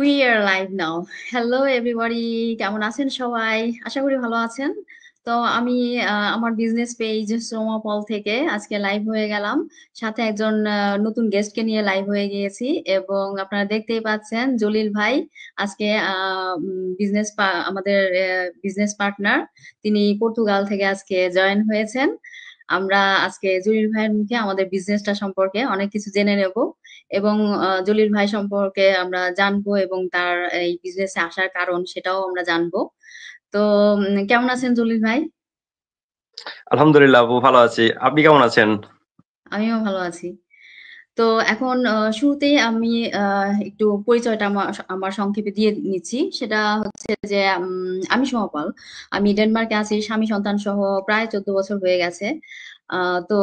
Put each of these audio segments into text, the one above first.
We are live now. Hello everybody, কেমন আছেন সবাই? আশা করি ভালো আছেন। তো আমি আমার বিজনেস পেজ সোমাপল থেকে আজকে লাইভ হয়ে গেলাম। সাথে একজন নতুন গেস্টকে নিয়ে লাইভ হয়ে গিয়েছি এবং আপনারা দেখতেই পাচ্ছেন জলিল ভাই আজকে বিজনেস আমাদের বিজনেস পার্টনার, তিনি পর্তুগাল থেকে আজকে জয়েন হয়েছেন। আমরা আজকে জলিল ভাইয়ের মুখে আমাদের বিজনেসটা সম্পর্কে অনেক কিছু জেনে নেব এবং জলিল ভাই সম্পর্কে আমরা জানবো এবং তার এই বিজনেসে আসার কারণ সেটাও আমরা জানবো। তো কেমন আছেন জলিল ভাই? আলহামদুলিল্লাহ আপু, ভালো আছি। আপনি কেমন আছেন? আমিও ভালো আছি। তো এখন শুরুতেই আমি একটু পরিচয়টা আমার আমার সংক্ষেপে দিয়ে নিচ্ছি। সেটা হচ্ছে যে আমি সোমাপাল। আমি ডেনমার্কে আছি, স্বামী সন্তান সহ প্রায় 14 বছর হয়ে গেছে। তো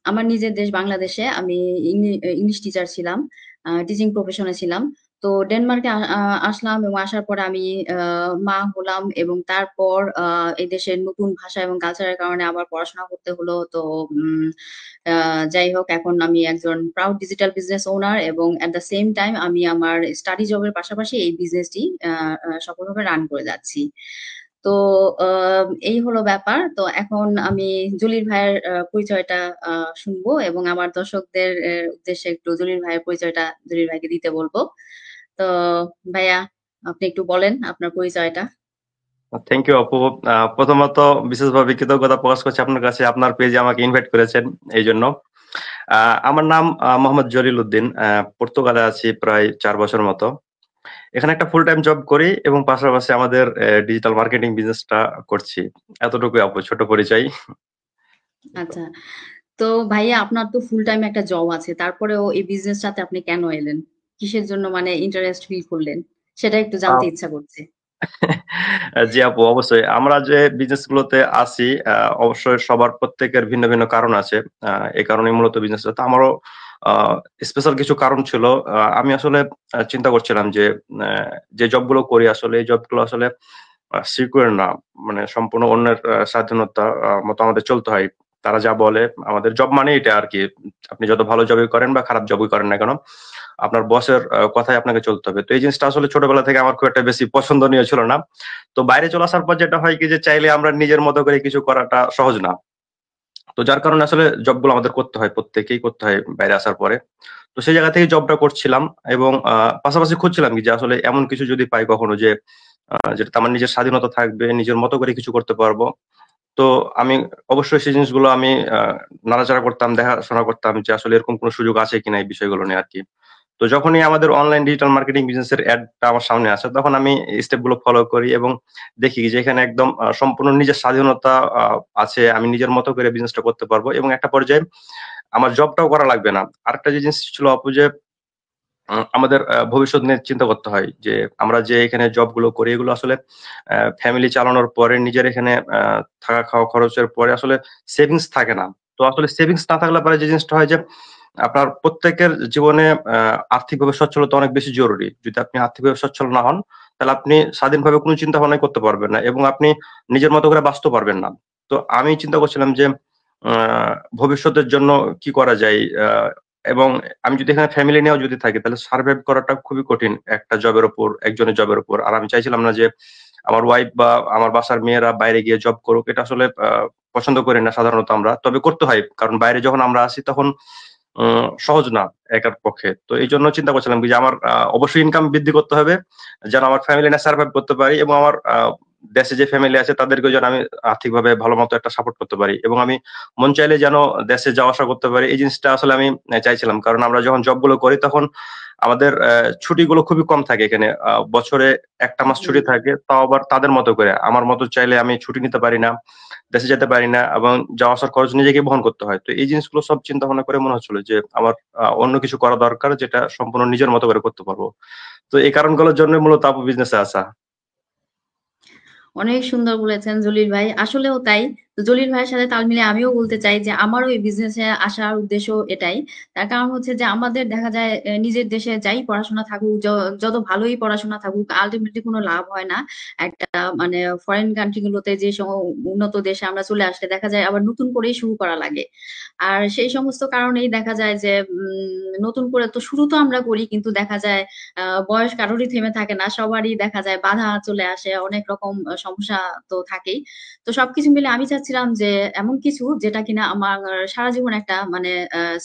আমার নিজের দেশ বাংলাদেশে আমি ইংলিশ টিচার ছিলাম, টিচিং প্রফেশনে ছিলাম। তো ডেনমার্কে আসলাম এবং আসার পরে আমি মা হলাম এবং তারপর এই দেশের নতুন ভাষা এবং কালচারের কারণে আবার পড়াশোনা করতে হলো। তো যাই হোক, এখন আমি একজন প্রাউড ডিজিটাল বিজনেস ওনার এবং এট দ্য সেম টাইম আমি আমার স্টাডি জবের পাশাপাশি এই বিজনেসটি সফলভাবে রান করে যাচ্ছি। তো এই হলো ব্যাপার। তো এখন আমি জলিল ভাইয়ের পরিচয়টা শুনবো এবং আমার দর্শকদের উদ্দেশ্যে একটু জলিল ভাইয়ের পরিচয়টা জলিল ভাইকে দিতে বলবো। তো ভাইয়া, আপনি একটু বলেন আপনার পরিচয়টা। থ্যাংক ইউ আপু। প্রথমত বিশেষভাবে কৃতজ্ঞতা প্রকাশ করছি আপনার কাছে, আপনার পেজে আমাকে ইনভাইট করেছেন এই জন্য। আমার নাম মোহাম্মদ জলিল উদ্দিন। পর্তুগালে আছি প্রায় 4 বছর মতো। এখানে একটা ফুল টাইম জব করি এবং পাশাপাশি আমাদের ডিজিটাল মার্কেটিং বিজনেসটা করছি। এতটুকুই আপু, ছোট পরিচয়। আচ্ছা। তো ভাইয়া, আপনার তো ফুল টাইম একটা জব আছে, তারপরেও এই বিজনেসটাতে আপনি কেন এলেন? কিসের জন্য মানে ইন্টারেস্ট ফিল করলেন? সেটা একটু জানতে আহ, ইচ্ছা করছে। জি আপু, অবশ্যই আমরা যে বিজনেস গুলোতে আছি, অবশ্যই সবার প্রত্যেকের ভিন্ন ভিন্ন কারণ আছে। এই কারণে মূলত বিজনেস, তো আমারও স্পেশাল কিছু কারণ ছিল। আমি আসলে চিন্তা করছিলাম যে যে জবগুলো করি আসলে এই জবগুলো আসলে সিকিউর না। মানে সম্পূর্ণ অন্যের স্বাধীনতা মতো আমাদের চলতে হয়। তারা যা বলে, আমাদের জব মানে এটা আর কি। আপনি যত ভালো জবই করেন বা খারাপ জবই করেন না কেন, আপনার বসের কথায় আপনাকে চলতে হবে। তো এই জিনিসটা আসলে ছোটবেলা থেকে আমার খুব একটা বেশি পছন্দনীয় ছিল না। তো বাইরে চলে আসার পর যেটা হয় কি, যে চাইলে আমরা নিজের মতো করে কিছু করাটা সহজ না। তো যার কারণে আসলে জবগুলো আমাদের করতে হয়, প্রত্যেকেই করতে হয় বাইরে আসার পরে। তো সেই জায়গা থেকে জবটা করছিলাম এবং পাশাপাশি খুঁজছিলাম কি যে আসলে এমন কিছু যদি পাই কখনো, যে যেটাতে আমার নিজের স্বাধীনতা থাকবে, নিজের মতো করে কিছু করতে পারবো। তো আমি অবশ্যই সেই জিনিসগুলো আমি নাড়াচাড়া করতাম, দেখাশোনা করতাম যে আসলে এরকম কোনো সুযোগ আছে কিনা এই বিষয়গুলো নিয়ে আর কি। তো যখনই আমাদের অনলাইন ডিজিটাল মার্কেটিং বিজনেসের অ্যাডটা আমার সামনে আসে, তখন আমি স্টেপ গুলো ফলো করি এবং দেখি যে এখানে একদম সম্পূর্ণ নিজের স্বাধীনতা আছে। আমি নিজের মতো করে বিজনেসটা করতে পারবো এবং একটা পর্যায়ে আমার জবটাও করা লাগবে না। আরেকটা যে জিনিস ছিল আপু, যে আমাদের ভবিষ্যৎ নিয়ে চিন্তা করতে হয় যে আমরা যে এখানে জব গুলো করি এগুলো আসলে ফ্যামিলি চালানোর পরে, নিজের এখানে থাকা খাওয়া খরচের পরে আসলে সেভিংস থাকে না। তো আসলে সেভিংস না থাকলে পরে যে জিনিসটা হয় যে আপনার প্রত্যেকের জীবনে আর্থিকভাবে সচ্ছলতা অনেক বেশি জরুরি। যদি আপনি আর্থিকভাবে সচ্ছল না হন, তাহলে আপনি স্বাধীনভাবে কোনো চিন্তা ভাবনাই করতে পারবেন না এবং আপনি নিজের মতো করে বাঁচতে পারবেন না। তো আমি চিন্তা করছিলাম যে ভবিষ্যতের জন্য কি করা যায়। এবং আমি যদি এখানে ফ্যামিলি নিয়েও যদি থাকি, তাহলে সার্ভাইভ করাটা খুবই কঠিন একটা জবের উপর, একজনের জবের উপর। আর আমি চাইছিলাম না যে আমার ওয়াইফ বা আমার বাসার মেয়েরা বাইরে গিয়ে জব করুক। এটা আসলে পছন্দ করি না সাধারণত আমরা, তবে করতে হয় কারণ বাইরে যখন আমরা আসি তখন সহজ না একার পক্ষে। তো এই জন্য চিন্তা করছিলাম যে আমার অবশ্যই ইনকাম বৃদ্ধি করতে হবে, যেন আমার ফ্যামিলি না সার্ভাইভ করতে পারি এবং আমার দেশে যে ফ্যামিলি আছে তাদেরকে যেন আমি আর্থিকভাবে ভালো মতো একটা সাপোর্ট করতে পারি এবং আমি মন চাইলে যেন দেশে যাওয়া আসা করতে পারি। এই জিনিসটা আসলে আমি চাইছিলাম, কারণ আমরা যখন জব গুলো করি তখন আমাদের ছুটিগুলো খুবই কম থাকে এখানে। বছরে একটা মাস হুম। ছুটি থাকে, তাও আবার তাদের মতো করে। আমার মতো চাইলে আমি ছুটি নিতে পারি না, দেশে যেতে পারি না এবং যাওয়া আসার খরচ নিজেকে বহন করতে হয়। তো এই জিনিসগুলো সব চিন্তা ভাবনা করে মনে হচ্ছিল যে আমার অন্য কিছু করা দরকার, যেটা সম্পূর্ণ নিজের মতো করে করতে পারবো। তো এই কারণগুলোর জন্য মূলত বিজনেসে আসা। অনেক সুন্দর বলেছেন জলিল ভাই, আসলেও তাই। তো জলিল ভাইয়ের সাথে তাল মিলিয়ে আমিও বলতে চাই যে আমারও এই বিজনেসে আসার উদ্দেশ্য এটাই। তার কারণ হচ্ছে যে আমাদের দেখা যায় নিজের দেশে যাই পড়াশোনা থাকুক, যত ভালোই পড়াশোনা থাকুক, আলটিমেটলি কোনো লাভ হয় না। একটা মানে ফরেন কান্ট্রি গুলোতে যে উন্নত দেশে আমরা চলে আসলে দেখা যায় আবার নতুন করেই শুরু করা লাগে। আর সেই সমস্ত কারণেই দেখা যায় যে নতুন করে তো শুরু তো আমরা করি, কিন্তু দেখা যায় বয়স কারোরই থেমে থাকে না, সবারই দেখা যায় বাধা চলে আসে, অনেক রকম সমস্যা তো থাকেই। তো সবকিছু মিলে আমি চাচ্ছিলাম যে এমন কিছু যেটা কিনা আমার সারা জীবন একটা মানে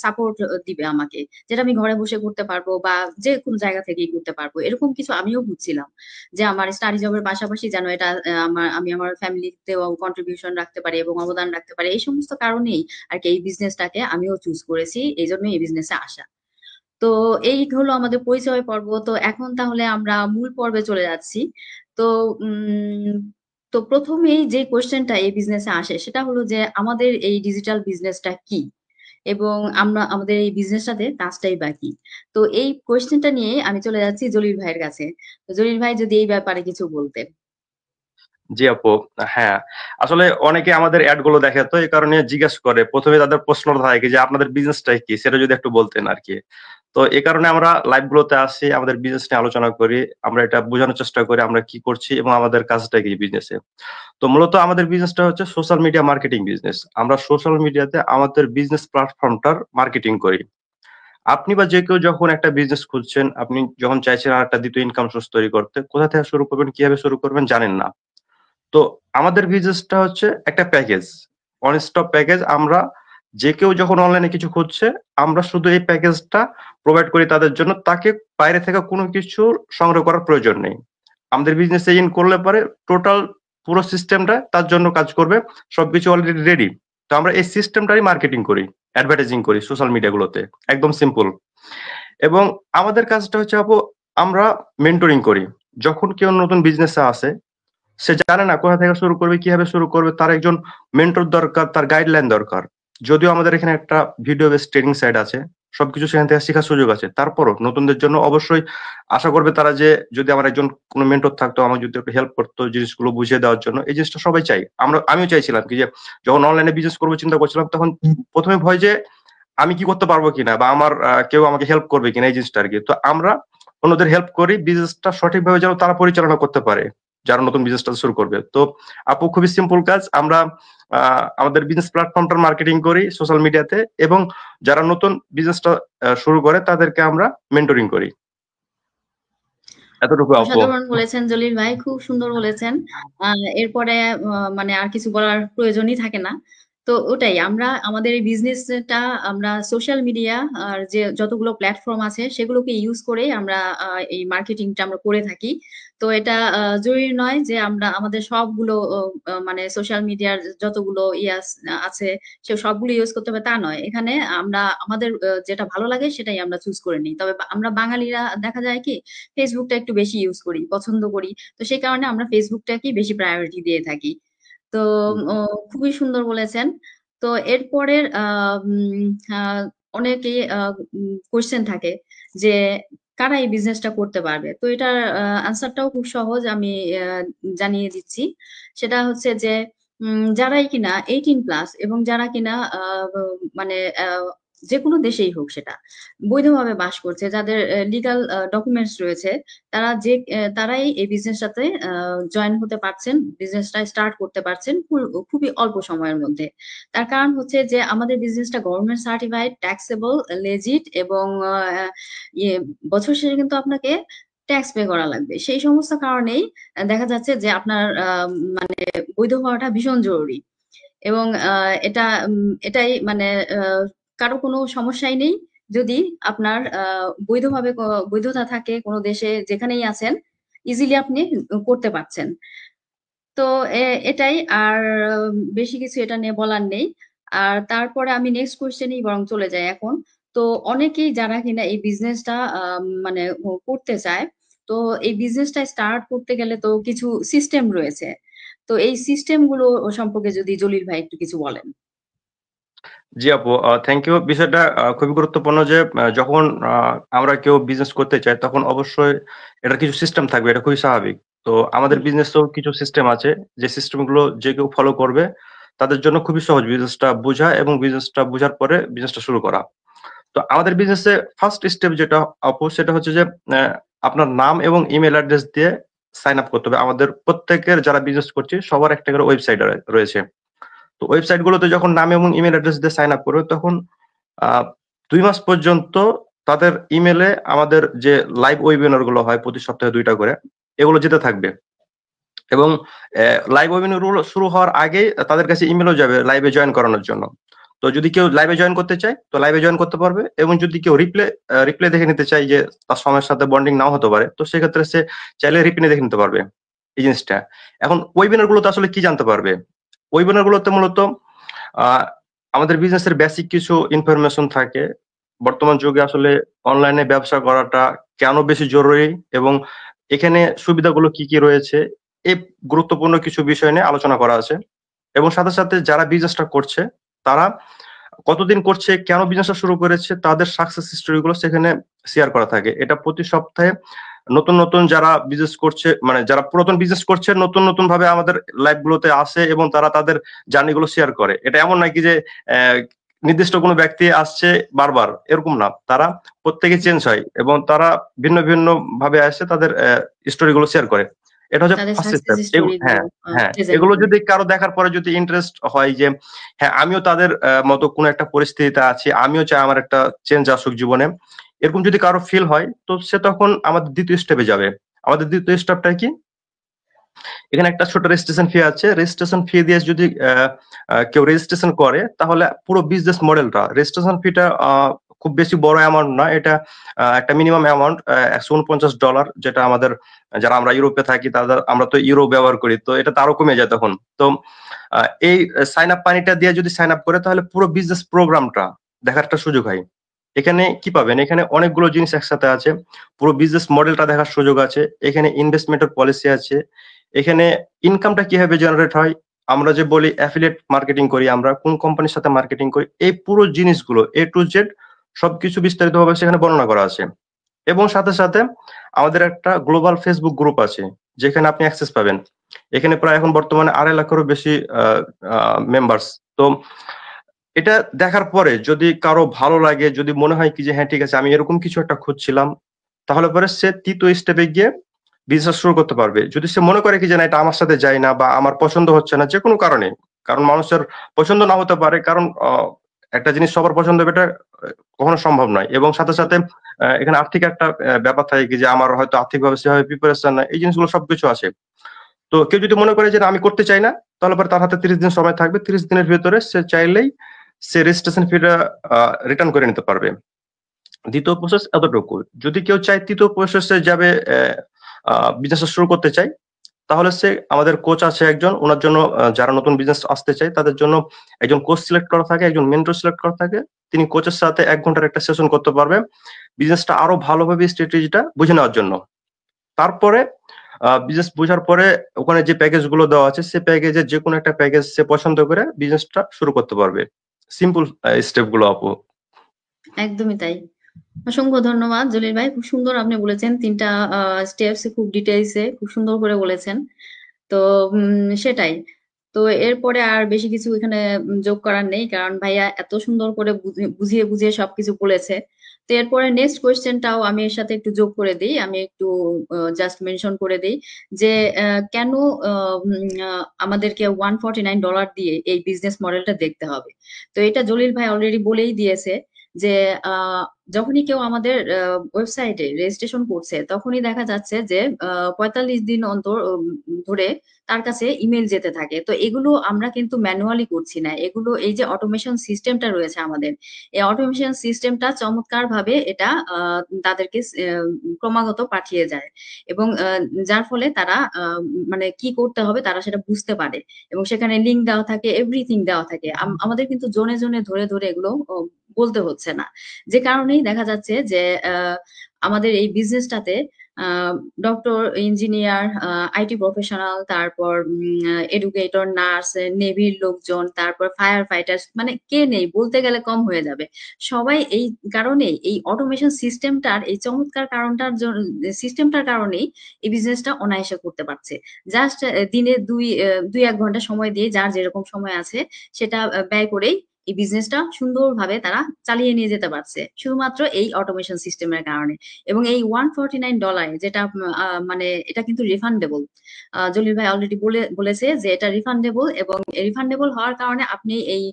সাপোর্ট দিবে আমাকে, যেটা আমি ঘরে বসে করতে পারবো বা যে কোনো জায়গা থেকেই করতে পারবো, এরকম কিছু আমিও বুঝছিলাম যে আমার স্টাডি জবের পাশাপাশি যেন এটা আমি আমার ফ্যামিলিতেও কন্ট্রিবিউশন রাখতে পারি এবং অবদান রাখতে পারি। এই সমস্ত কারণেই আর কি এই বিজনেসটাকে আমিও চুজ করেছি, এই জন্যই এই বিজনেসে আসা। তো এই হলো আমাদের পরিচয় পর্ব। তো এখন তাহলে আমরা মূল পর্বে চলে যাচ্ছি। তো উম তো প্রথমেই যে কোয়েশ্চেনটা এই বিজনেসে আসে সেটা হলো যে আমাদের এই ডিজিটাল বিজনেসটা কি, এবং আমরা আমাদের এই বিজনেসটাতে কাজটাই বা কি। তো এই কোয়েশ্চেনটা নিয়ে আমি চলে যাচ্ছি জলিল ভাইয়ের কাছে। তো জলিল ভাই যদি এই ব্যাপারে কিছু বলতেন। জি আপু, হ্যাঁ, আসলে অনেকে আমাদের অ্যাড গুলো দেখে, তো এই কারণে জিজ্ঞেস করে, প্রথমে তাদের প্রশ্নটা থাকে যে আপনাদের বিজনেসটা কি, সেটা যদি একটু বলতেন আর কি। তো এই কারণে আমরা লাইভ গুলোতে আসি, আমাদের বিজনেস নিয়ে আলোচনা করি, আমরা এটা বোঝানোর চেষ্টা করি আমরা কি করছি এবং আমাদের কাজটা কি বিজনেসে। তো মূলত আমাদের বিজনেসটা হচ্ছে সোশ্যাল মিডিয়া মার্কেটিং বিজনেস। আমরা সোশ্যাল মিডিয়াতে আমাদের বিজনেস প্ল্যাটফর্মটার মার্কেটিং করি। আপনি বা যে কেউ যখন একটা বিজনেস খুঁজছেন, আপনি যখন চাইছেন আর একটা দ্বিতীয় ইনকাম সোর্স তৈরি করতে, কোথা থেকে শুরু করবেন, কিভাবে শুরু করবেন জানেন না। তো আমাদের বিজনেসটা হচ্ছে একটা প্যাকেজ, ওয়ান স্টপ প্যাকেজ। আমরা যে কেউ যখন অনলাইনে কিছু খুঁজছে, আমরা শুধু এই প্যাকেজটা প্রোভাইড করি তাদের জন্য, তাকে বাইরে থেকে কোনো কিছু সংগ্রহ করার প্রয়োজন নেই। আমাদের বিজনেস ইন করলে পরে টোটাল পুরো সিস্টেমটা তার জন্য কাজ করবে, সবকিছু অলরেডি রেডি। তো আমরা এই সিস্টেমটাই মার্কেটিং করি, অ্যাডভার্টাইজিং করি সোশ্যাল মিডিয়াগুলোতে, একদম সিম্পল। এবং আমাদের কাজটা হচ্ছে আপু, আমরা মেন্টরিং করি। যখন কেউ নতুন বিজনেসে আসে, সে জানে না কোথা থেকে শুরু করবে, কিভাবে শুরু করবে, তার একজন মেন্টর দরকার, তার গাইডলাইন দরকার। যদিও আমাদের এখানে একটা ভিডিও বেস ট্রেনিং সাইট আছে, সবকিছু সেখান থেকে শেখার সুযোগ আছে, তারপরও নতুনদের জন্য অবশ্যই আশা করবে তারা যে যদি আমার একজন কোনো মেন্টর থাকতো, আমাকে যদি একটু হেল্প করতো জিনিসগুলো বুঝিয়ে দেওয়ার জন্য। এই জিনিসটা সবাই চাই, আমিও চাইছিলাম কি যে যখন অনলাইনে বিজনেস করবো চিন্তা করছিলাম, তখন প্রথমে ভয় যে আমি কি করতে পারবো কিনা, বা আমার কেউ আমাকে হেল্প করবে কিনা, এই জিনিসটা আর কি। তো আমরা অন্যদের হেল্প করি বিজনেসটা সঠিকভাবে যেন তারা পরিচালনা করতে পারে, যারা নতুন বিজনেসটা শুরু করবে। তো আপু, খুবই সিম্পল কাজ। আমরা আমাদের বিজনেস প্ল্যাটফর্মটার মার্কেটিং করি সোশ্যাল মিডিয়াতে, এবং যারা নতুন বিজনেসটা শুরু করে তাদেরকে আমরা মেন্টরিং করি। এতটুকু আপু। অসাধারণ বলেছেন জলিল ভাই, খুব সুন্দর বলেছেন। এরপরে মানে আর কিছু বলার প্রয়োজনই থাকে না। তো ওটাই আমরা আমাদের এই বিজনেসটা আমরা সোশ্যাল মিডিয়া আর যে যতগুলো প্ল্যাটফর্ম আছে সেগুলোকে ইউজ করে আমরা এই মার্কেটিংটা আমরা করে থাকি। তো এটা জরুরি নয় যে আমরা আমাদের সবগুলো মানে সোশ্যাল মিডিয়ার যতগুলো ইয়াস আছে সে সবগুলো ইউজ করতে হবে তা নয়। এখানে আমরা আমাদের যেটা ভালো লাগে সেটাই আমরা চুজ করে নিই। তবে আমরা বাঙালিরা দেখা যায় কি ফেসবুকটা একটু বেশি ইউজ করি, পছন্দ করি। তো সেই কারণে আমরা ফেসবুকটাকেই বেশি প্রায়োরিটি দিয়ে থাকি। তো খুবই সুন্দর বলেছেন। তো এরপরের অনেকে কোয়েশ্চেন থাকে যে কারা এই বিজনেসটা করতে পারবে। তো এটার আনসারটাও খুব সহজ, আমি জানিয়ে দিচ্ছি। সেটা হচ্ছে যে যারাই কিনা 18+ এবং যারা কিনা মানে যে কোনো দেশেই হোক সেটা বৈধভাবে বাস করছে, যাদের লিগাল ডকুমেন্টস রয়েছে, তারাই এই বিজনেসটাতে জয়েন হতে পারছেন, বিজনেসটা স্টার্ট করতে পারছেন খুবই অল্প সময়ের মধ্যে। তার কারণ হচ্ছে যে আমাদের বিজনেসটা গভর্নমেন্ট সার্টিফাইড, ট্যাক্সেবল, লেজিট, এবং ইয়ে বছর শেষে কিন্তু আপনাকে ট্যাক্স পে করা লাগবে। সেই সমস্ত কারণেই দেখা যাচ্ছে যে আপনার মানে বৈধ হওয়াটা ভীষণ জরুরি। এবং এটাই মানে কারো কোনো সমস্যাই নেই যদি আপনার বৈধতা থাকে কোনো দেশে, যেখানেই আছেন ইজিলি আপনি করতে পারছেন। তো এটাই আর বেশি কিছু এটা নিয়ে বলার নেই। আর তারপরে আমি নেক্সট কোয়েশ্চেনেই বরং চলে যাই এখন। তো অনেকেই যারা কিনা এই বিজনেসটা মানে করতে চায়, তো এই বিজনেসটা স্টার্ট করতে গেলে তো কিছু সিস্টেম রয়েছে। তো এই সিস্টেম গুলো সম্পর্কে যদি জলিল ভাই একটু কিছু বলেন। জি আপু, থ্যাংক ইউ। বিষয়টা খুবই গুরুত্বপূর্ণ যে যখন আমরা কেউ বিজনেস করতে চাই, তখন অবশ্যই এটার কিছু সিস্টেম থাকবে, এটা খুবই স্বাভাবিক। তো আমাদের বিজনেসেও কিছু সিস্টেম আছে, যে সিস্টেম গুলো যে কেউ ফলো করবে তাদের জন্য খুবই সহজ বিজনেসটা বোঝা এবং বিজনেসটা বোঝার পরে বিজনেসটা শুরু করা। তো আমাদের বিজনেসে ফার্স্ট স্টেপ যেটা আপু সেটা হচ্ছে যে আপনার নাম এবং ইমেল অ্যাড্রেস দিয়ে সাইন আপ করতে হবে। আমাদের প্রত্যেকের যারা বিজনেস করছে সবার একটা করে ওয়েবসাইট রয়েছে। তো ওয়েবসাইট গুলোতে যখন নাম এবং ইমেল অ্যাড্রেস দিয়ে সাইন আপ করবে তখন ২ মাস পর্যন্ত তাদের ইমেলে আমাদের যে লাইভ ওয়েবিনার গুলো হয় প্রতি সপ্তাহে ২ টা করে, এগুলো যেতে থাকবে। এবং লাইভ ওয়েবিনার গুলো শুরু হওয়ার আগেই তাদের কাছে ইমেলও যাবে লাইভে জয়েন করানোর জন্য। তো যদি কেউ লাইভে জয়েন করতে চায় তো লাইভে জয়েন করতে পারবে, এবং যদি কেউ রিপ্লে দেখে নিতে চায় যে তার সময়ের সাথে বন্ডিং নাও হতে পারে, তো সেক্ষেত্রে সে চাইলে রিপ্লে দেখে নিতে পারবে এই জিনিসটা। এখন ওয়েবিনার গুলোতে আসলে কি জানতে পারবে? ওয়েবিনার গুলোতে মূলত আমাদের বিজনেসের বেসিক কিছু ইনফরমেশন থাকে। বর্তমান যুগে আসলে অনলাইনে ব্যবসা করাটা কেন বেশি জরুরি এবং এখানে সুবিধাগুলো কি কি রয়েছে, এই গুরুত্বপূর্ণ কিছু বিষয় নিয়ে আলোচনা করা আছে। এবং সাথে সাথে যারা বিজনেসটা করছে তারা কতদিন করছে, কেন বিজনেসটা শুরু করেছে, তাদের সাকসেস স্টোরি গুলো সেখানে শেয়ার করা থাকে। এটা প্রতি সপ্তাহে নতুন নতুন যারা বিজনেস করছে, মানে যারা পুরাতন বিজনেস করছে, নতুন নতুন ভাবে আমাদের লাইভ গুলোতে আসে এবং তারা তাদের জার্নি গুলো শেয়ার করে। এটা এমন নাকি যে নির্দিষ্ট কোনো ব্যক্তি আসছে বারবার, এরকম না। তারা প্রত্যেকে চেঞ্জ হয় এবং তারা ভিন্ন ভিন্ন ভাবে আসে তাদের স্টোরি গুলো শেয়ার করে। এটা হচ্ছে তাদের ফার্স্ট সাকসেস স্টেপ। স্টোরি গুলো হ্যাঁ, হ্যাঁ, প্রেজেন্ট এগুলো করে। যদি কারো দেখার পরে যদি ইন্টারেস্ট হয় যে হ্যাঁ আমিও তাদের মতো কোনো একটা পরিস্থিতিতে আছি, আমিও চাই আমার একটা চেঞ্জ আসুক জীবনে, এরকম যদি কারো ফিল হয় তো সে তখন আমাদের দ্বিতীয় স্টেপে যাবে। আমাদের দ্বিতীয় স্টেপটা কি? এখানে একটা ছোট রেজিস্ট্রেশন ফি আছে। রেজিস্ট্রেশন ফি দিয়ে যদি কেউ রেজিস্ট্রেশন করে তাহলে পুরো বিজনেস মডেলটা, রেজিস্ট্রেশন ফিটা খুব বেশি বড় অ্যামাউন্ট না। এটা একটা মিনিমাম অ্যামাউন্ট $149, যেটা আমাদের যারা আমরা ইউরোপে থাকি তাদের, আমরা তো ইউরো ব্যবহার করি, তো এটা তো আরো কমে যায় তখন। তো এই সাইন আপ পানিটা দিয়ে যদি সাইন আপ করে তাহলে পুরো বিজনেস প্রোগ্রামটা দেখার একটা সুযোগ হয়। এখানে কি পাবেন? এখানে অনেকগুলো জিনিস একসাথে আছে। পুরো বিজনেস মডেলটা দেখার সুযোগ আছে। এখানে ইনভেস্টমেন্টের পলিসি আছে। এখানে ইনকামটা কিভাবে জেনারেট হয়, আমরা যে বলি অ্যাফিলিয়েট মার্কেটিং করি, আমরা কোন কোম্পানির সাথে মার্কেটিং করি, এই পুরো জিনিসগুলো A to Z সবকিছু বিস্তারিতভাবে সেখানে বর্ণনা করা আছে। এবং সাথে সাথে আমাদের একটা গ্লোবাল ফেসবুক গ্রুপ আছে যেখানে আপনি অ্যাক্সেস পাবেন। এখানে প্রায় এখন বর্তমানে 2.5 লাখেরও বেশি মেম্বার্স। তো এটা দেখার পরে যদি কারো ভালো লাগে, যদি মনে হয় কি যে হ্যাঁ ঠিক আছে আমি এরকম কিছু একটা খুঁজছিলাম, তাহলে পরে সে তৃতীয় স্টেপে গিয়ে বিজনেস শুরু করতে পারবে। যদি সে মনে করে কি যে না এটা আমার সাথে যায় না বা আমার পছন্দ হচ্ছে না, যেকোনো কারণে, কারণ মানুষের পছন্দ না হতে পারে, কারণ একটা জিনিস সবার পছন্দ হবে এটা কখনো সম্ভব নয়। এবং সাথে সাথে এখানে আর্থিক একটা ব্যাপার থাকে কি যে আমার হয়তো আর্থিকভাবে সেভাবে প্রিপারেশন নাই, এই জিনিসগুলো সবকিছু আছে। তো কেউ যদি মনে করে যে না আমি করতে চাই না, তাহলে পরে তার হাতে 30 দিন সময় থাকবে। 30 দিনের ভেতরে সে চাইলেই সে রেজিস্ট্রেশন ফিটা রিটার্ন করে নিতে পারবে। দ্বিতীয় প্রসেস এতটুকু। যদি কেউ চায় তৃতীয় প্রসেসে যাবে, বিজনেস শুরু করতে চায়, তাহলে সে, আমাদের কোচ আছে একজন, ওনার জন্য যারা নতুন বিজনেস আসতে চায় তাদের জন্য একজন কোচ সিলেক্ট করা থাকে, একজন মেন্টর সিলেক্ট করা থাকে। তিনি কোচের সাথে 1 ঘন্টার একটা সেশন করতে পারবে বিজনেসটা আরো ভালোভাবে স্ট্র্যাটেজিটা বুঝে নেওয়ার জন্য। তারপরে বিজনেস বোঝার পরে ওখানে যে প্যাকেজ গুলো দেওয়া আছে সে প্যাকেজের যেকোনো একটা প্যাকেজ সে পছন্দ করে বিজনেসটা শুরু করতে পারবে। সিম্পল স্টেপ গুলো আপু। একদমই তাই। অসংখ্য ধন্যবাদ জলিল ভাই। খুব সুন্দর আপনি বলেছেন। ৩ টা স্টেপস খুব ডিটেইলসে খুব সুন্দর করে বলেছেন। তো সেটাই। তো এরপরে আর বেশি কিছু এখানে যোগ করার নেই। কারণ ভাইয়া এত সুন্দর করে বুঝিয়ে, বুঝিয়ে সবকিছু বলেছে। তো এরপরে নেক্সট কোয়েশ্চেনটাও আমি এর সাথে একটু যোগ করে দেই। আমি একটু জাস্ট মেনশন করে দেই যে কেন আ উম আ আমাদেরকে $149 দিয়ে এই বিজনেস মডেলটা দেখতে হবে। তো এটা জলিল ভাই অলরেডি বলেই দিয়েছে যে আ যখনই কেউ আমাদের ওয়েবসাইটে রেজিস্ট্রেশন করছে তখনই দেখা যাচ্ছে যে ৪৫ দিন অন্তর ধরে তার কাছে ইমেইল যেতে থাকে। তো এগুলো আমরা কিন্তু ম্যানুয়ালি করছি না। এগুলো এই যে অটোমেশন সিস্টেমটা রয়েছে আমাদের, এই অটোমেশন সিস্টেমটা চমৎকারভাবে এটা তাদেরকে ক্রমাগত পাঠিয়ে যায়। এবং যার ফলে তারা মানে কি করতে হবে তারা সেটা বুঝতে পারে। এবং সেখানে লিঙ্ক দেওয়া থাকে, এভরিথিং দেওয়া থাকে। আমাদের কিন্তু জোনে, জোনে ধরে, ধরে এগুলো বলতে হচ্ছে না। যে কারণেই দেখা যাচ্ছে যে আমাদের এই বিজনেসটাতে ডক্টর, ইঞ্জিনিয়ার, আইটি প্রফেশনাল, তারপর এডুকেটর, নার্স, নেভির লোকজন, তারপর ফায়ার ফাইটার্স, মানে কে নেই বলতে গেলে কম হয়ে যাবে। সবাই এই কারণে, এই অটোমেশন সিস্টেমটার, এই চমৎকার কারণটার সিস্টেমটার কারণেই এই বিজনেসটা অনায়াসে করতে পারছে। জাস্ট দিনে দুই এক ঘন্টা সময় দিয়ে, যার যেরকম সময় আছে সেটা ব্যয় করেই এই বিজনেসটা সুন্দরভাবে তারা চালিয়ে নিয়ে যেতে পারছে, শুধুমাত্র এই অটোমেশন সিস্টেমের কারণে। এবং এই $149, যেটা মানে এটা কিন্তু রিফান্ডেবল। জলিল ভাই অলরেডি বলেছে যে এটা রিফান্ডেবল, এবং রিফান্ডেবল হওয়ার কারণে আপনি এই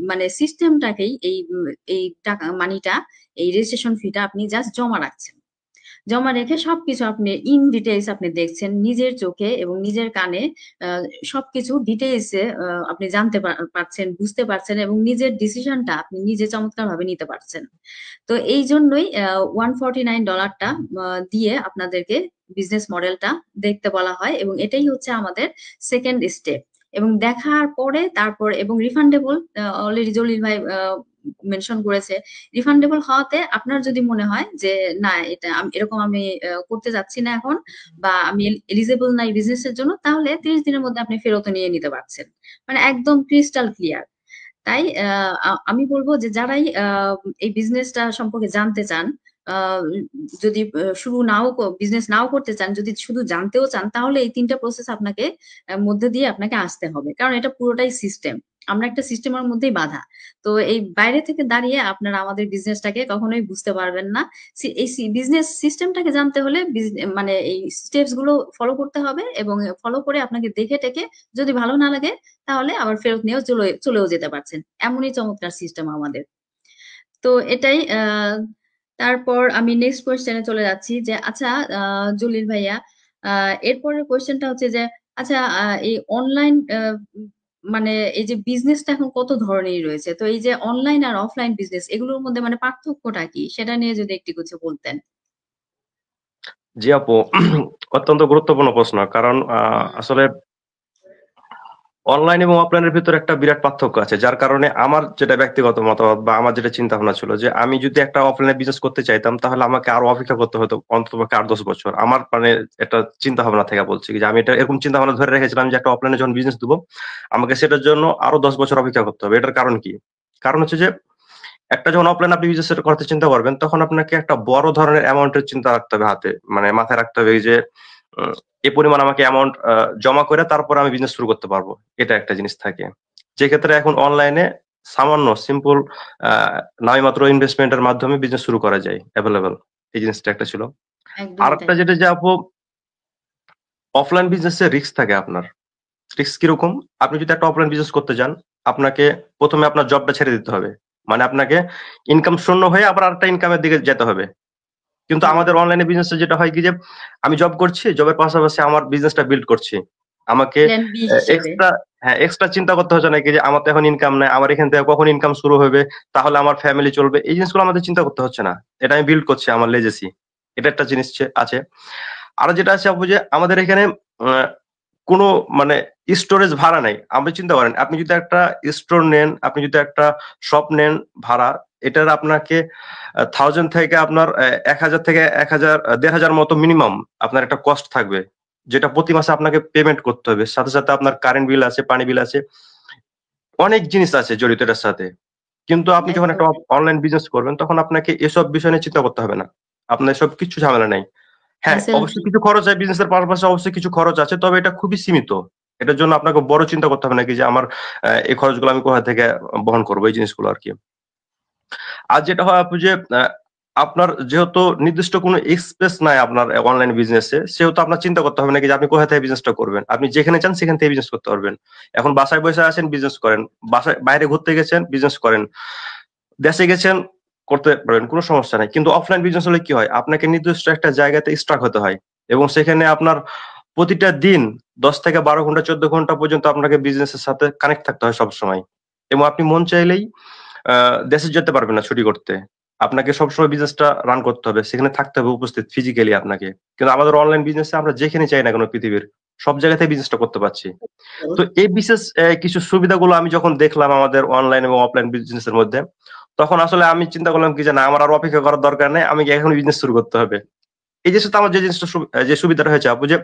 মানে সিস্টেমটাকেই, এই টাকা মানিটা, এই রেজিস্ট্রেশন ফিটা আপনি জাস্ট জমা রাখছেন। জমা রেখে সবকিছু আপনি ইন ডিটেইলস আপনি দেখছেন নিজের চোখে এবং নিজের কানে। সবকিছু ডিটেইলসে আপনি জানতে পারছেন, বুঝতে পারছেন, এবং নিজের ডিসিশনটা আপনি নিজে চমৎকার ভাবে নিতে পারছেন। তো এই জন্যই $149 দিয়ে আপনাদেরকে বিজনেস মডেলটা দেখতে বলা হয়, এবং এটাই হচ্ছে আমাদের সেকেন্ড স্টেপ। এবং দেখার পরে তারপর, এবং রিফান্ডেবল, অলরেডি জলিল ভাই মেনশন করেছে, রিফান্ডেবল হওয়াতে আপনার যদি মনে হয় যে না, এটা এরকম আমি করতে যাচ্ছি না এখন, বা আমি এলিজেবল নাই বিজনেসের জন্য, তাহলে 30 দিনের মধ্যে আপনি ফেরত নিয়ে নিতে পারছেন। মানে একদম ক্রিস্টাল ক্লিয়ার। তাই আমি বলবো যে যারাই এই বিজনেসটা সম্পর্কে জানতে চান, আহ, যদি শুরু বিজনেস নাও করতে চান, যদি শুধু জানতেও চান, তাহলে এই 3টা প্রসেস আপনাকে মধ্যে দিয়ে আপনাকে আসতে হবে, কারণ এটা পুরোটাই সিস্টেম। আমরা একটা সিস্টেমের মধ্যেই বাঁধা। তো এই বাইরে থেকে দাঁড়িয়ে আপনারা আমাদের বিজনেসটাকে কখনোই বুঝতে পারবেন না। এই বিজনেস সিস্টেমটাকে জানতে হলে মানে এই স্টেপস গুলো ফলো করতে হবে, এবং ফলো করে আপনাকে দেখে টেকে যদি ভালো না লাগে, তাহলে আবার ফেরত নিয়েও চলেও যেতে পারছেন। এমনই চমৎকার সিস্টেম আমাদের। তো এটাই। তারপর আমি নেক্সট কোয়েশ্চেনে চলে যাচ্ছি যে আচ্ছা, জলিল ভাইয়া, এরপরের কোয়েশ্চেনটা হচ্ছে যে আচ্ছা, এই অনলাইন, মানে এই যে বিজনেসটা এখন কত ধরনের রয়েছে, তো এই যে অনলাইন আর অফলাইন বিজনেস, এগুলোর মধ্যে মানে পার্থক্যটা কি, সেটা নিয়ে যদি একটু কিছু বলতেন। জি আপু, অত্যন্ত গুরুত্বপূর্ণ প্রশ্ন। কারণ আসলে অনলাইন এবং অফলাইনের ভিতরে একটা বিরাট পার্থক্য আছে, যার কারণে আমার যেটা ব্যক্তিগত মতামত বা আমার যেটা চিন্তা ভাবনা ছিল, যে আমি যদি একটা অফলাইনে বিজনেস করতে চাইতাম, তাহলে আমাকে আরো অপেক্ষা করতে হতো অন্ততপক্ষে 8-10 বছর। আমার মানে একটা চিন্তা ভাবনা থেকে বলছি যে আমি এটা এরকম চিন্তা ভাবনা ধরে রেখেছিলাম যে একটা অফলাইনে যখন বিজনেস দেবো, আমাকে সেটার জন্য আরো 10 বছর অপেক্ষা করতে হবে। এটার কারণ কি? কারণ হচ্ছে যে একটা যখন অফলাইন আপনি বিজনেস করতে চিন্তা করবেন, তখন আপনাকে একটা বড় ধরনের অ্যামাউন্টের চিন্তা রাখতে হবে হাতে, মানে মাথায় রাখতে হবে যে উম, এ পরিমাণ আমাকে অ্যামাউন্ট জমা করে তারপর আমি বিজনেস শুরু করতে পারবো। এটা একটা জিনিস থাকে, যে ক্ষেত্রে এখন অনলাইনে সামান্য সিম্পল নামই মাত্র ইনভেস্টমেন্টের মাধ্যমে বিজনেস শুরু করা যায়, অ্যাভেলেবল। এই জিনিসটা একটা ছিল। একদমই তাই। আরেকটা যেটা, যে আপু, অফলাইন বিজনেসে রিস্ক থাকে আপনার। রিস্ক কিরকম? আপনি যদি একটা অফলাইন বিজনেস করতে যান, আপনাকে প্রথমে আপনার জবটা ছেড়ে দিতে হবে। মানে আপনাকে ইনকাম শূন্য হয়ে আবার আরেকটা ইনকামের দিকে যেতে হবে। কিন্তু হুম। আমাদের অনলাইনে বিজনেসে যেটা হয় কি, যে আমি জব করছি, জবের পাশাপাশি আমার বিজনেসটা বিল্ড করছি। আমাকে প্ল্যান বি হিসেবে। এক্সট্রা, হ্যাঁ, এক্সট্রা চিন্তা করতে হচ্ছে না কি যে আমার তো এখন ইনকাম নাই, আমার এখান থেকে কখন ইনকাম শুরু হবে, তাহলে আমার ফ্যামিলি চলবে, এই জিনিসগুলো আমাদের চিন্তা করতে হচ্ছে না। এটা আমি বিল্ড করছি আমার লেজেসি। এটা একটা জিনিস আছে। আর যেটা আছে আপু, যে আমাদের এখানে আহ, কোনো মানে স্টোরেজ ভাড়া নেই। আপনি চিন্তা করেন, আপনি যদি একটা স্টোর নেন, আপনি যদি একটা শপ নেন ভাড়া, এটার আপনাকে 1000 থেকে আপনার 1000 থেকে 1000, 1500 মতো মিনিমাম আপনার একটা কস্ট থাকবে, যেটা প্রতি মাসে আপনাকে পেমেন্ট করতে হবে। সাথে সাথে আপনার কারেন্ট বিল আছে, পানি বিল আছে, অনেক জিনিস আছে জড়িত এটার সাথে। কিন্তু আপনি যখন একদম একটা অনলাইন বিজনেস করবেন, তখন আপনাকে এসব বিষয় নিয়ে চিন্তা করতে হবে না। আপনার এসব কিছু ঝামেলা নাই। হ্যাঁ, হ্যাসেল ফ্রি। অবশ্যই কিছু খরচ হয়, বিজনেসের পারপাসে অবশ্যই কিছু খরচ আছে, তবে এটা খুবই সীমিত। এটার জন্য আপনাকে বড় চিন্তা করতে হবে নাকি যে আমার এই খরচগুলো আমি কোথা থেকে বহন করবো, এই জিনিসগুলো আর কি। আর যেটা হয় আপু, যে আপনার যেহেতু নির্দিষ্ট কোনো এক্সপেন্স নাই আপনার অনলাইন বিজনেসে, সেহেতু আপনার চিন্তা করতে হবে নাকি যে আপনি কোথা থেকে বিজনেসটা করবেন। আপনি যেখানে চান সেখান থেকে বিজনেস করতে পারবেন। এখন বাসায় বসে আছেন, বিজনেস করেন। বাসায় বাইরে ঘুরতে গেছেন, বিজনেস করেন। দেশে গেছেন, করতে পারবেন, কোনো সমস্যা নাই। কিন্তু অফলাইন বিজনেস হলে কি হয়, আপনাকে নির্দিষ্ট একটা জায়গাতে স্ট্রাক হতে হয়, এবং সেখানে আপনার প্রতিটা দিন 10 থেকে 12 ঘন্টা, 14 ঘন্টা পর্যন্ত আপনাকে বিজনেসের সাথে কানেক্ট থাকতে হয় সবসময়। এবং আপনি মন চাইলেই দেশে যেতে পারবেন না ছুটি করতে। আপনাকে সবসময় বিজনেসটা রান করতে হবে, সেখানে থাকতে হবে উপস্থিত ফিজিক্যালি আপনাকে। কিন্তু আমাদের অনলাইন বিজনেসে আমরা যেখানে চাই না কেন পৃথিবীর সব জায়গাতে বিজনেসটা করতে পারছি। তো এই বিশেষ কিছু সুবিধাগুলো আমি যখন দেখলাম আমাদের অনলাইন এবং অফলাইন বিজনেসের মধ্যে, তখন আসলে আমি চিন্তা করলাম কি যে না, আমার আর অপেক্ষা করার দরকার নেই, আমি এখন বিজনেস শুরু করতে হবে। এই যে সাথে আমার যে জিনিসটা যে সুবিধাটা হয়েছে আপু, যে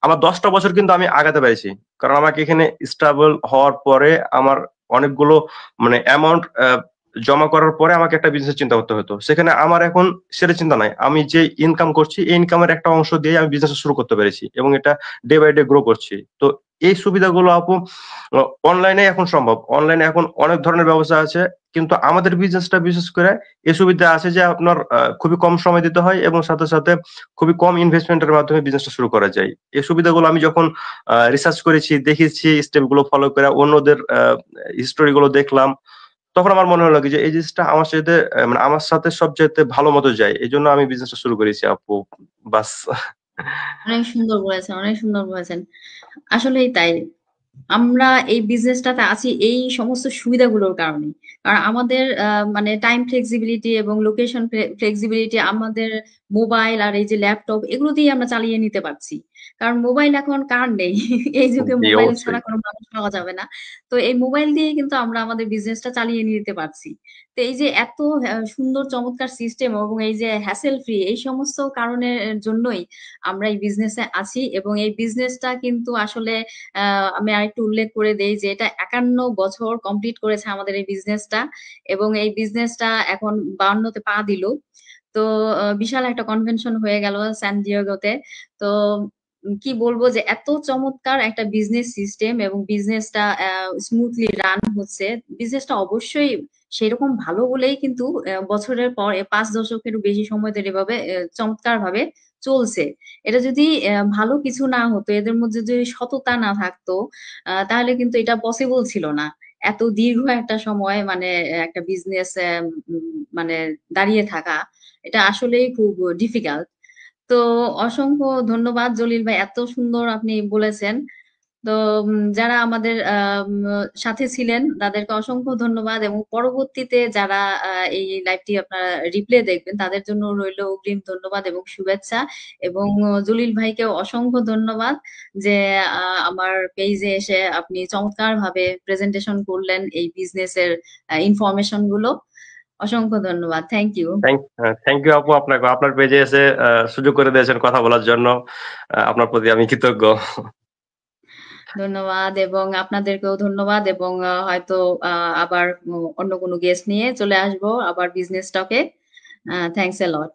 আমার 10টা বছর কিন্তু আমি আগাতে পেরেছি। কারণ আমাকে এখানে স্টেবল হওয়ার পরে আমার অনেকগুলো মানে অ্যামাউন্ট জমা করার পরে আমাকে একটা বিজনেস চিন্তা করতে হতো। সেখানে আমার এখন সেটা চিন্তা নাই। আমি যে ইনকাম করছি, এই ইনকামের একটা অংশ দিয়ে আমি বিজনেস শুরু করতে পেরেছি এবং এটা ডে বাই ডে গ্রো করছি। তো এই সুবিধাগুলো আপু অনলাইনে এখন সম্ভব। অনলাইনে এখন অনেক ধরনের ব্যবস্থা আছে। কিন্তু আমাদের বিজনেসটা বিশেষ করে এই সুবিধা আছে যে আপনার খুবই কম সময় দিতে হয় এবং সাথে, সাথে খুবই কম ইনভেস্টমেন্টের মাধ্যমে বিজনেসটা শুরু করা যায়। এই সুবিধাগুলো আমি যখন রিসার্চ করেছি, দেখেছি, স্টেপ গুলো ফলো করে অন্যদের হিস্টোরি গুলো দেখলাম, তখন আমার মনে হলো কি যে এই জিনিসটা আমার সাথে মানে আমার সাথে সবচাইতে ভালো মতো যায়। এজন্য আমি বিজনেসটা শুরু করেছি আপু। বাস। অনেক সুন্দর বলেছেন, অনেক সুন্দর বলেছেন। আসলেই তাই। আমরা এই বিজনেসটাতে আছি এই সমস্ত সুবিধাগুলোর কারণে। কারণ আমাদের মানে টাইম ফ্লেক্সিবিলিটি এবং লোকেশন ফ্লেক্সিবিলিটি আমাদের মোবাইল আর এই যে ল্যাপটপ এগুলো দিয়ে আমরা চালিয়ে নিতে পারছি। কারণ মোবাইল এখন কার নেই? এই যুগে জি, মোবাইল অবশ্যই। ছাড়া কোনো মানুষ পাওয়া যাবে না। তো এই মোবাইল দিয়ে কিন্তু আমরা আমাদের বিজনেসটা চালিয়ে নিতে পারছি। তো এই যে এত সুন্দর চমৎকার সিস্টেম এবং এই যে হ্যাসেল ফ্রি এই সমস্ত কারণের জন্যই আমরা এই বিজনেসে আছি এবং এই বিজনেসটা কিন্তু আসলে আমি আরেকটু উল্লেখ করে দেই যে এটা 51 বছর কমপ্লিট করেছে আমাদের এই বিজনেসটা এবং এই বিজনেসটা এখন 52তে পা দিল। তো বিশাল একটা কনভেনশন হয়ে গেল স্যান ডিয়েগোতে। তো কি বলবো যে এত চমৎকার একটা বিজনেস সিস্টেম এবং বিজনেসটা স্মুথলি রান হচ্ছে। বিজনেসটা অবশ্যই সেরকম ভালো বলেই কিন্তু বছরের পর 5 দশকেরও বেশি সময় ধরে এভাবে চমৎকার ভাবে চলছে। এটা যদি ভালো কিছু না হতো, এদের মধ্যে যদি সততা না থাকতো, তাহলে কিন্তু এটা পসিবল ছিল না। এত দীর্ঘ একটা সময় মানে একটা বিজনেস মানে দাঁড়িয়ে থাকা, এটা আসলেই খুব ডিফিকাল্ট। তো অসংখ্য ধন্যবাদ জলিল ভাই, এত সুন্দর আপনি বলেছেন। তো যারা আমাদের সাথে ছিলেন তাদেরকে অসংখ্য ধন্যবাদ এবং পরবর্তীতে যারা এই লাইভটি আপনারা রিপ্লে দেখবেন তাদের জন্য রইল অগ্রিম ধন্যবাদ এবং শুভেচ্ছা। এবং জলিল ভাইকেও অসংখ্য ধন্যবাদ যে আমার পেজে এসে আপনি চমৎকার ভাবে প্রেজেন্টেশন করলেন এই বিজনেসের ইনফরমেশন গুলো। অসংখ্য ধন্যবাদ, থ্যাংক ইউ। থ্যাংক ইউ আপু আপনাকে। আপনার পেজে এসে সুযোগ করে দিয়েছেন কথা বলার জন্য। আপনার প্রতি আমি কৃতজ্ঞ। ধন্যবাদ এবং আপনাদেরকেও ধন্যবাদ এবং হয়তো আবার অন্য কোনো গেস্ট নিয়ে চলে আসবো আবার বিজনেস টকে। Thanks a lot.